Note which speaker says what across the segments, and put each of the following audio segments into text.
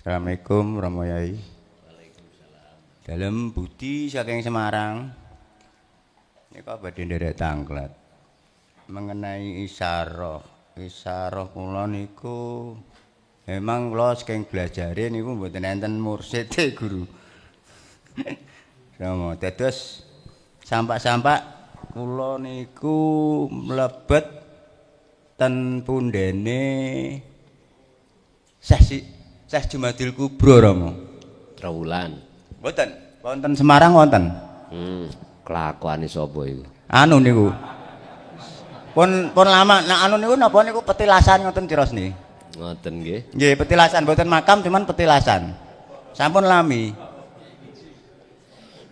Speaker 1: Assalamualaikum Romoyai. Dalam budi saking Semarang. Ini kok badhe nderek tanglet. Mengenai isyarah. Isyarah kula niku memang kula saking belajare niku mboten enten mursyid guru. Romo dados sampak-sampak kula niku mlebet ten pundene Syekh Jumadil Kubro Romo.
Speaker 2: Trawulan.
Speaker 1: Mboten, wonten Semarang wonten.
Speaker 2: Kelakuane sapa iku?
Speaker 1: Anu niku. Pun lama nah anu niku napa niku petilasan ngoten Ciros niki.
Speaker 2: Ngoten nggih.
Speaker 1: Nggih, petilasan mboten makam cuman petilasan. Sampun lami.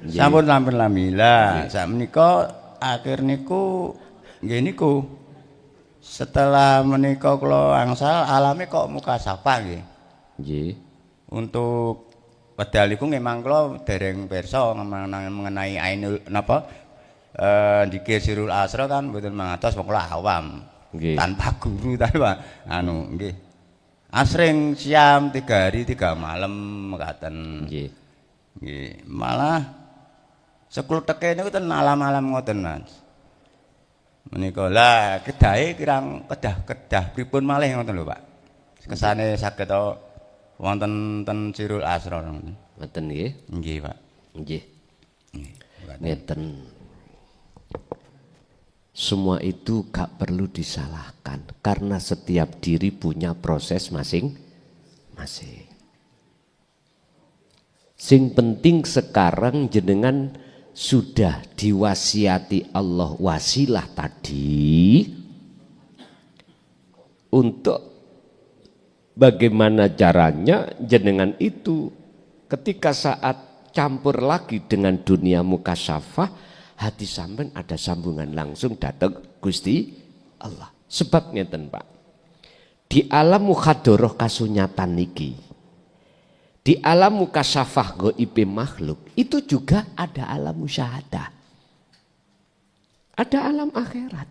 Speaker 1: Sampun lami. Lah, sak menika akhir niku nggih niku. Setelah menika kula angsal alame kok muka sapa nggih.
Speaker 2: Nggih.
Speaker 1: Untuk wedal iku memang kula dereng pirsa mengenai ainul napa dzikir sirul asra kan mboten mangertos wong kula awam.
Speaker 2: Nggih.
Speaker 1: Tanpa guru tanpa anu nggih. Asring siam 3 hari 3 malam mekaten.
Speaker 2: Nggih.
Speaker 1: Nggih, malah sekluteke niku ten alam-alam ngoten Mas. Menika lah kedahe kirang kedah pripun malih ngoten lho Pak. Kesane saged wonten ten Sirul Asra ngoten.
Speaker 2: Ngoten nggih.
Speaker 1: Nggih, Pak.
Speaker 2: Nggih. Ngeten. Semua itu gak perlu disalahkan karena setiap diri punya proses masing-masing. Sing penting sekarang jenengan sudah diwasiati Allah wasilah tadi untuk bagaimana caranya jenengan itu ketika saat campur lagi dengan dunia mukasyafah hati sampean ada sambungan langsung datang Gusti Allah. Sebab ngeten Pak, di alam mukhadoroh kasunyatan niki, di alam mukasyafah goib makhluk itu juga ada alam musyahadah, ada alam akhirat.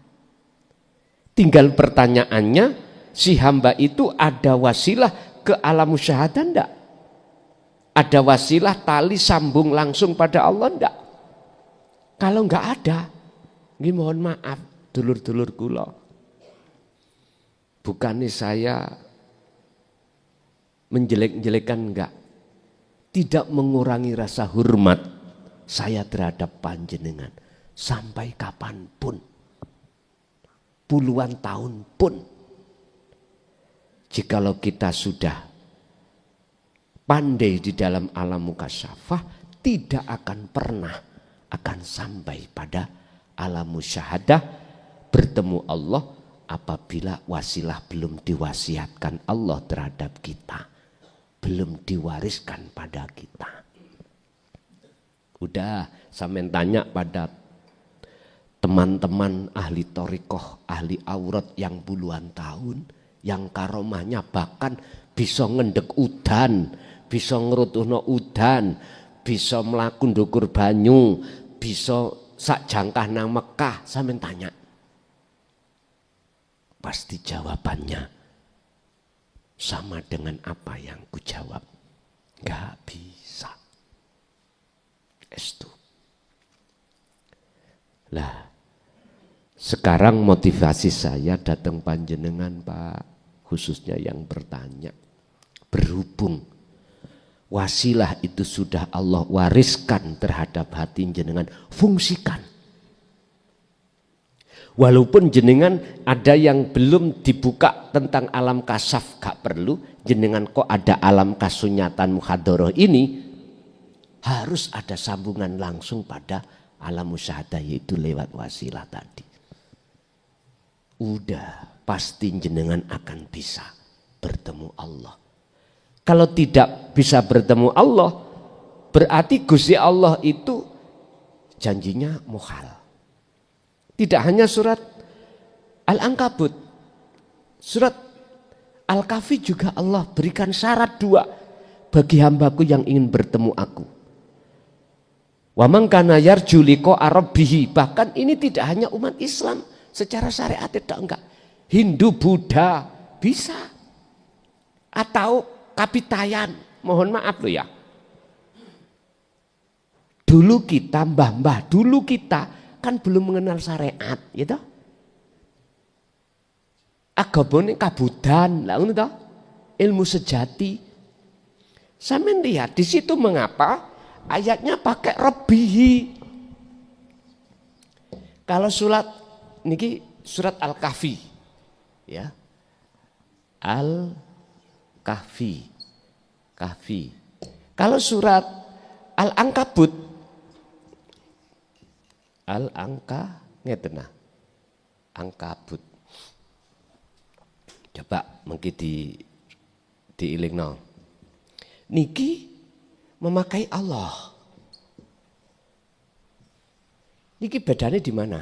Speaker 2: Tinggal pertanyaannya, si hamba itu ada wasilah ke alam musyahadah enggak? Ada wasilah tali sambung langsung pada Allah enggak? Kalau enggak ada, ini mohon maaf dulur-dulur kula. Bukannya saya menjelek-jelekan enggak. Tidak mengurangi rasa hormat saya terhadap panjenengan. Sampai kapanpun. Puluhan tahun pun. Jikalau kita sudah pandai di dalam alam mukasyafah, tidak akan pernah akan sampai pada alam musyahadah bertemu Allah apabila wasilah belum diwasiatkan Allah terhadap kita, belum diwariskan pada kita. Udah sampean tanya pada teman-teman ahli thariqah, ahli aurat yang puluhan tahun, yang karomahnya bahkan bisa ngendek udan, bisa ngerutuhno udan, bisa mlaku ndukur banyu, bisa sak jangkah nang Mekah, sampean tanya. Pasti jawabannya sama dengan apa yang ku jawab. Gak bisa. Estu. Lah, sekarang motivasi saya datang panjenengan Pak, khususnya yang bertanya. Berhubung wasilah itu sudah Allah wariskan terhadap hati jenengan, fungsikan. Walaupun jenengan ada yang belum dibuka tentang alam kasaf, gak perlu. Jenengan kok ada alam kasunyatan muhadoroh ini, harus ada sambungan langsung pada alam musyahadah, yaitu lewat wasilah tadi. Udah pasti jenengan akan bisa bertemu Allah. Kalau tidak bisa bertemu Allah, berarti Gusti Allah itu janjinya mukhal. Tidak hanya surat Al-Ankabut, surat Al-Kahfi juga Allah berikan syarat 2 bagi hambaku yang ingin bertemu aku. Wa man kana yarju liqa'a rabbih, bahkan ini tidak hanya umat Islam secara syariat, tidak enggak. Hindu, Buddha bisa, atau Kapitayan Mohon maaf loh ya. Dulu kita, mbah-mbah dulu kita kan belum mengenal syariat, gitu. Agamane kabudan, lah ngono toh. Ilmu sejati. Sampeyan lihat di situ mengapa ayatnya pakai Rabbihi. Kalau surat niki surat Al-Kahfi, ya. Al-Kahfi. Kahfi. Kalau surat Al-Ankabut, ngeten nah. Ankabut. Coba mungkin diilingno. Niki memakai Allah. Niki bedanya di mana?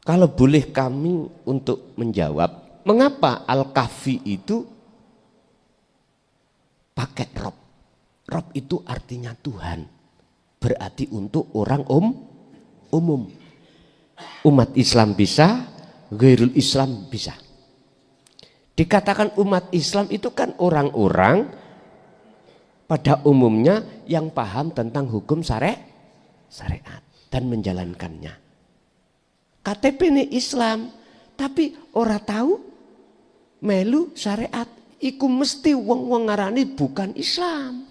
Speaker 2: Kalau boleh kami untuk menjawab, mengapa Al-Kahfi itu pakai Rob? Rob itu artinya Tuhan. Berarti untuk orang umum. Umat Islam bisa, ghairul Islam bisa. Dikatakan umat Islam itu kan orang-orang pada umumnya yang paham tentang hukum syariat dan menjalankannya. KTP ini Islam, tapi ora tahu melu syariat. Iku mesti wong-wong ngarani bukan Islam.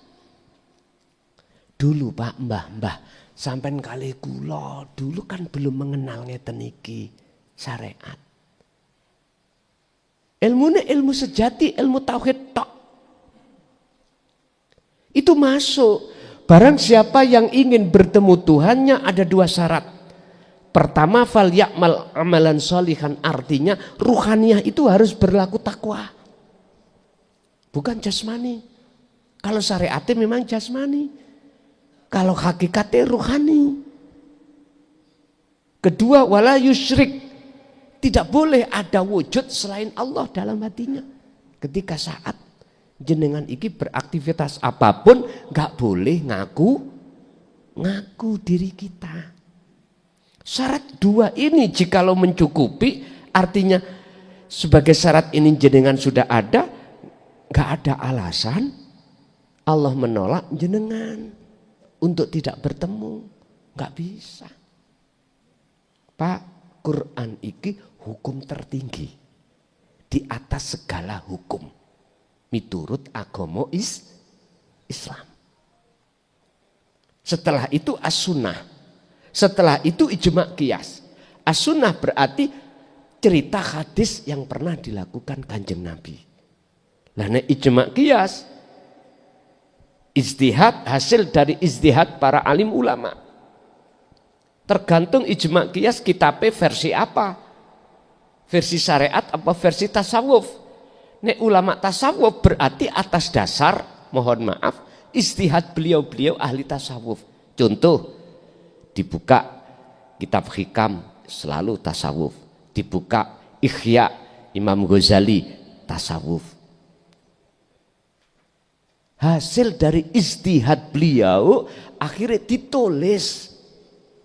Speaker 2: Dulu Pak, mbah, sampean kali kula dulu kan belum mengenal ngeten iki syariat. Ilmunya ilmu sejati, ilmu tauhid tok. Itu masuk. Barang siapa yang ingin bertemu Tuhannya ada dua syarat. Pertama, fal ya'mal amalan sholihan, artinya ruhaniyah itu harus berlaku takwa. Bukan jasmani. Kalau syariatnya memang jasmani. Kalau hakikatnya ruhani. Kedua, wala yusyrik. Tidak boleh ada wujud selain Allah dalam hatinya. Ketika saat jenengan iki beraktivitas apapun, gak boleh ngaku diri kita. Syarat dua ini jikalau mencukupi, artinya sebagai syarat ini jenengan sudah ada, gak ada alasan Allah menolak jenengan untuk tidak bertemu. Gak bisa. Pak, Quran iki hukum tertinggi di atas segala hukum miturut agama Islam. Setelah itu as-sunnah. Setelah itu ijma' qiyas. As-sunnah berarti cerita hadis yang pernah dilakukan Kanjeng Nabi. Lah nek ijma' qiyas ijtihad, hasil dari ijtihad para alim ulama. Tergantung ijma' qiyas kitabnya versi apa? Versi syariat apa versi tasawuf? Nek ulama tasawuf berarti atas dasar, mohon maaf, ijtihad beliau-beliau ahli tasawuf. Contoh, dibuka kitab Hikam selalu tasawuf. Dibuka Ihya Imam Ghazali tasawuf. Hasil dari ijtihad beliau akhirnya ditulis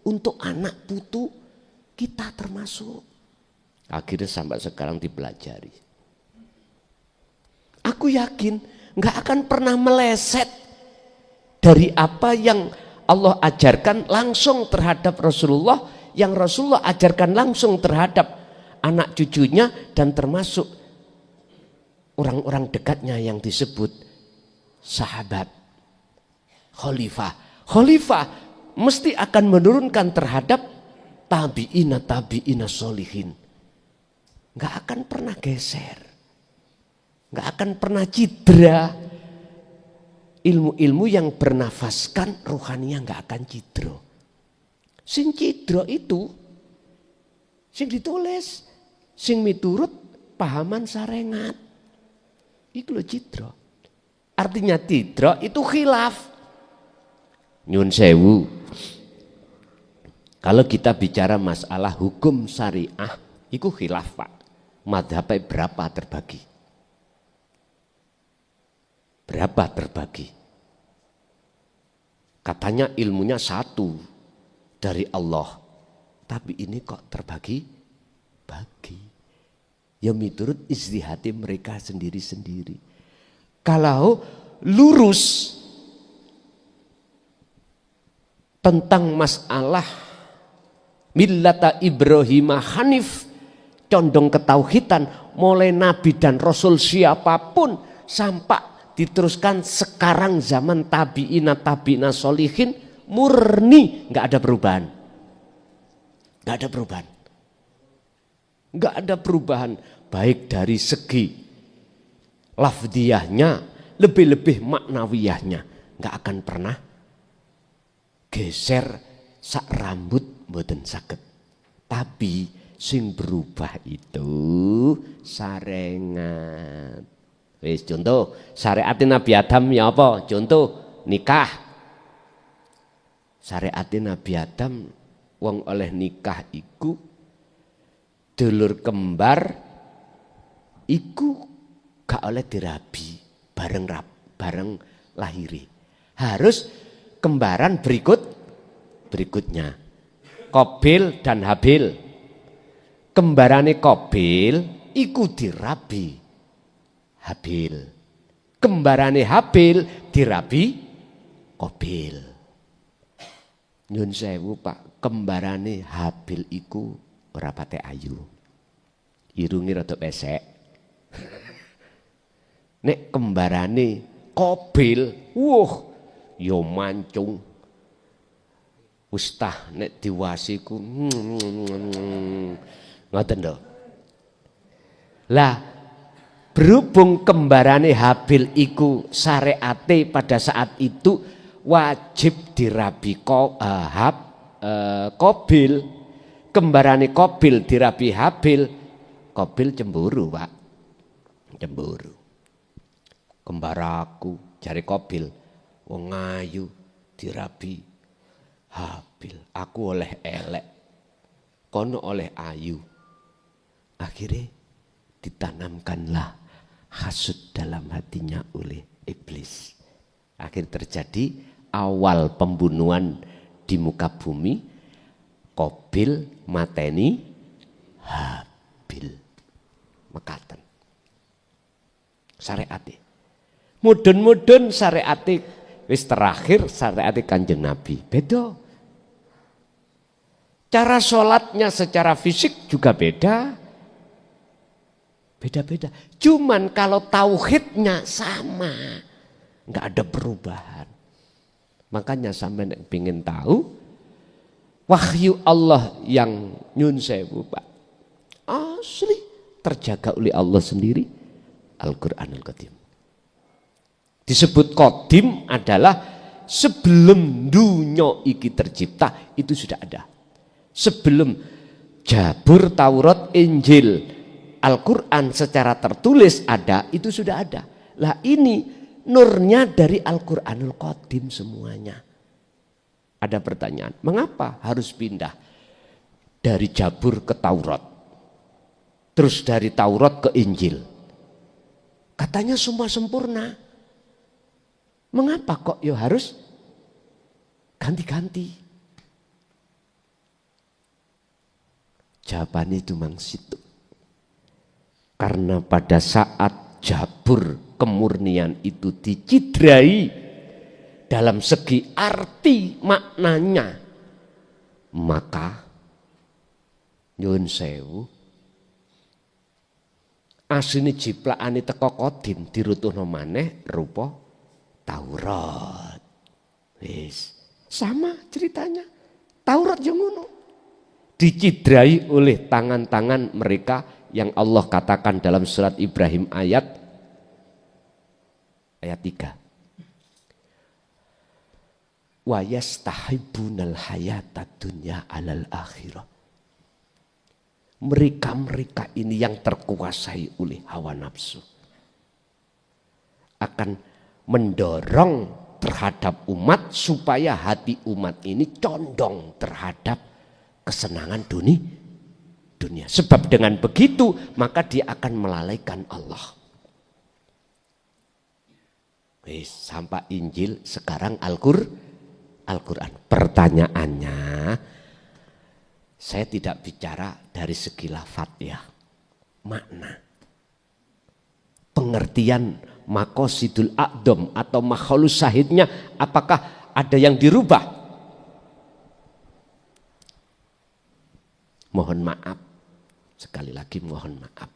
Speaker 2: untuk anak putu kita termasuk. Akhirnya sampai sekarang dipelajari. Aku yakin gak akan pernah meleset dari apa yang Allah ajarkan langsung terhadap Rasulullah, yang Rasulullah ajarkan langsung terhadap anak cucunya dan termasuk orang-orang dekatnya yang disebut sahabat. Khalifah mesti akan menurunkan terhadap tabi'ina solihin. Gak akan pernah geser, gak akan pernah cedera. Ilmu-ilmu yang bernafaskan rohaninya gak akan cedera. Sing cedera itu sing ditulis, sing miturut pahaman sarengat. Iku lho cedera. Artinya cedera itu khilaf. Nyun sewu. Kalau kita bicara masalah hukum syariah, itu khilaf Pak. Madhabnya berapa terbagi? Berapa terbagi? Katanya ilmunya satu dari Allah. Tapi ini kok terbagi-bagi. Ya miturut ijtihad mereka sendiri-sendiri. Kalau lurus tentang masalah millata Ibrahim Hanif, condong ketauhidan, mulai nabi dan rasul siapapun sampai diteruskan sekarang zaman tabi'ina solihin, murni, nggak ada perubahan. Nggak ada perubahan. Nggak ada perubahan baik dari segi lafdiyahnya, lebih-lebih maknawiyahnya, nggak akan pernah geser sak rambut mboten saged. Tapi sing berubah itu sarengat. Wis contoh syariat Nabi Adam ya apa? Contoh nikah. Syariat Nabi Adam wong oleh nikah iku dulur kembar iku gak oleh dirabi bareng lahiri. Harus kembaran berikutnya. Qabil dan Habil. Kembarane Qabil iku dirabi Habil. Kembarane Habil dirabi Qabil. Nyun sewu Pak, kembarane Habil iku ora pate ayu. Irunge rada pesek. Nek kembarane Qabil, yo mancung. Ustah nek diwasiku ngoten lho. Lah berhubung kembarane Habil iku syariate pada saat itu wajib dirabi Qabil. Kembarane Qabil dirabi Habil, Qabil cemburu, Pak. Cemburu. Kembaraku jare Qabil wong ayu dirabi Habil, aku oleh elek, kono oleh ayu. Akhirnya ditanamkanlah hasud dalam hatinya oleh iblis. Akhir terjadi awal pembunuhan di muka bumi, Qabil mateni Habil. Mekaten. Syariate. Mudun-mudun syariate wis terakhir syariate Kanjeng Nabi. Beda. Cara sholatnya secara fisik juga beda. Beda-beda. Cuman kalau tauhidnya sama. Nggak ada perubahan. Makanya sampai pengen tahu. Wahyu Allah yang nyun sewu Pak. Asli terjaga oleh Allah sendiri. Al-Quranul Qadim. Disebut Qadim adalah sebelum dunia iki tercipta itu sudah ada. Sebelum Jabur, Taurat, Injil, Al-Quran secara tertulis ada, itu sudah ada. Lah ini nurnya dari Al-Quranul Qadim semuanya. Ada pertanyaan, mengapa harus pindah dari Jabur ke Taurat? Terus dari Taurat ke Injil? Katanya semua sempurna. Mengapa kok ya harus ganti-ganti? Jawabannya itu mang situ. Karena pada saat Jabur kemurnian itu dicidrai dalam segi arti maknanya, maka nyun sewu asline jiplakane teko Qadim dirutuhno maneh rupa Taurat. Wis, sama ceritanya. Taurat yo ngono. Dicidrai oleh tangan-tangan mereka yang Allah katakan dalam surat Ibrahim ayat 3. Wa yastahibbunal hayatad dunya 'alal akhirah. Mereka-mereka ini yang terkuasai oleh hawa nafsu akan mendorong terhadap umat supaya hati umat ini condong terhadap kesenangan dunia. Sebab dengan begitu maka dia akan melalaikan Allah. Sampai Injil sekarang Al-Quran. Pertanyaannya, saya tidak bicara dari segi lafadz ya, makna. Pengertian maqasidul a'dham atau makhlus syahidnya, apakah ada yang dirubah? Mohon maaf, sekali lagi mohon maaf.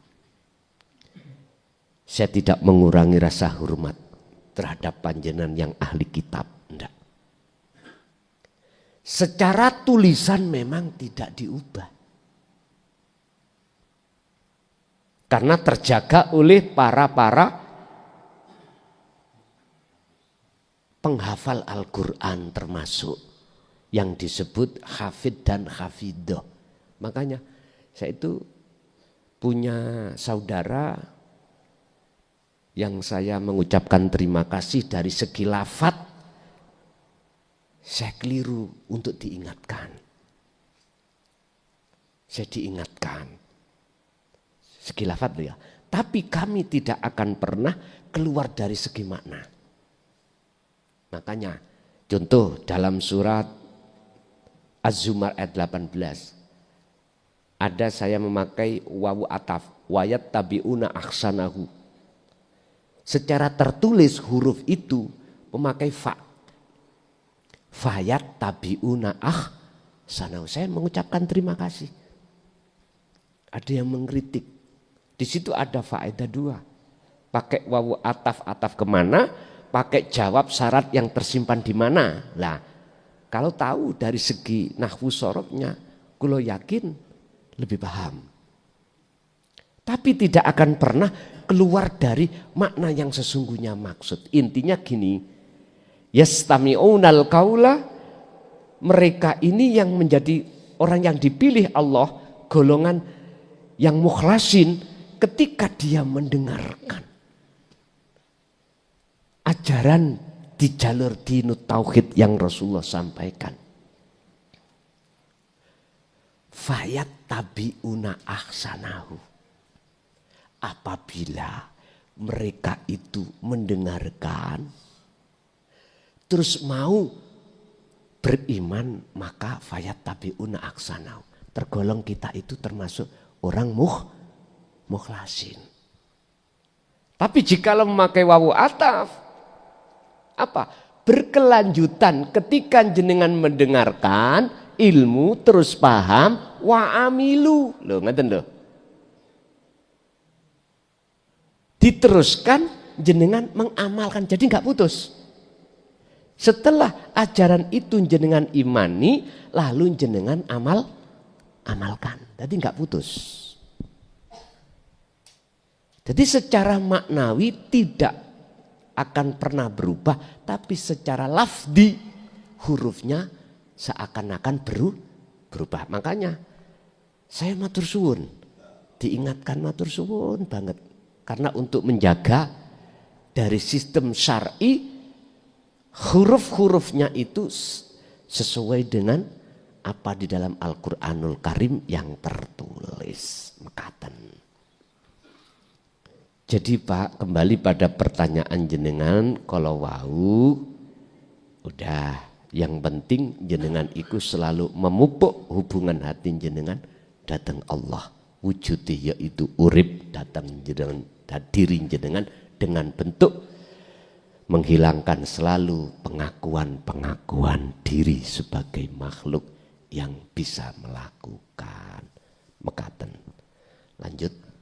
Speaker 2: Saya tidak mengurangi rasa hormat terhadap panjenengan yang ahli kitab, enggak. Secara tulisan memang tidak diubah. Karena terjaga oleh para penghafal Al-Quran, termasuk yang disebut hafid dan hafidah. Makanya saya itu punya saudara yang saya mengucapkan terima kasih dari segi lafadz, saya keliru untuk diingatkan. Saya diingatkan. Segi lafadz ya. Tapi kami tidak akan pernah keluar dari segi makna. Makanya contoh dalam surat Az-Zumar ayat 18. Ada saya memakai wawu ataf, wayat tabiuna ahsanahu. Secara tertulis huruf itu memakai fa. Fayat tabiuna ahsanahu. Saya mengucapkan terima kasih. Ada yang mengkritik. Di situ ada faedah dua. Pakai wawu ataf kemana? Pakai jawab syarat yang tersimpan di mana? Lah, kalau tahu dari segi nahwu sorobnya, kulo yakin lebih paham. Tapi tidak akan pernah keluar dari makna yang sesungguhnya maksud. Intinya gini, yastami'unal qaula, mereka ini yang menjadi orang yang dipilih Allah, golongan yang mukhlasin, ketika dia mendengarkan ajaran di jalur dinut tauhid yang Rasulullah sampaikan, fayat tabiuna ahsanahu, apabila mereka itu mendengarkan terus mau beriman, maka fayat tabiuna ahsanahu, tergolong kita itu termasuk orang mukhlasin. Tapi jika memakai wawu ataf, apa? Berkelanjutan ketika jenengan mendengarkan ilmu terus paham wa amilu. Loh, ngeten loh. Diteruskan jenengan mengamalkan, jadi nggak putus. Setelah ajaran itu jenengan imani, lalu jenengan amalkan. Jadi nggak putus. Jadi secara maknawi tidak akan pernah berubah, tapi secara lafdi hurufnya seakan-akan berubah. Makanya saya matur suwun, diingatkan matur suwun banget. Karena untuk menjaga dari sistem syar'i, huruf-hurufnya itu sesuai dengan apa di dalam Al-Quranul Karim yang tertulis. Mekaten. Jadi Pak, kembali pada pertanyaan jenengan, kalau wau udah, yang penting jenengan iku selalu memupuk hubungan hati jenengan datang Allah. Wujudnya yaitu urip datang jenengan diri jenengan dengan bentuk menghilangkan selalu pengakuan diri sebagai makhluk yang bisa melakukan. Mekaten. Lanjut.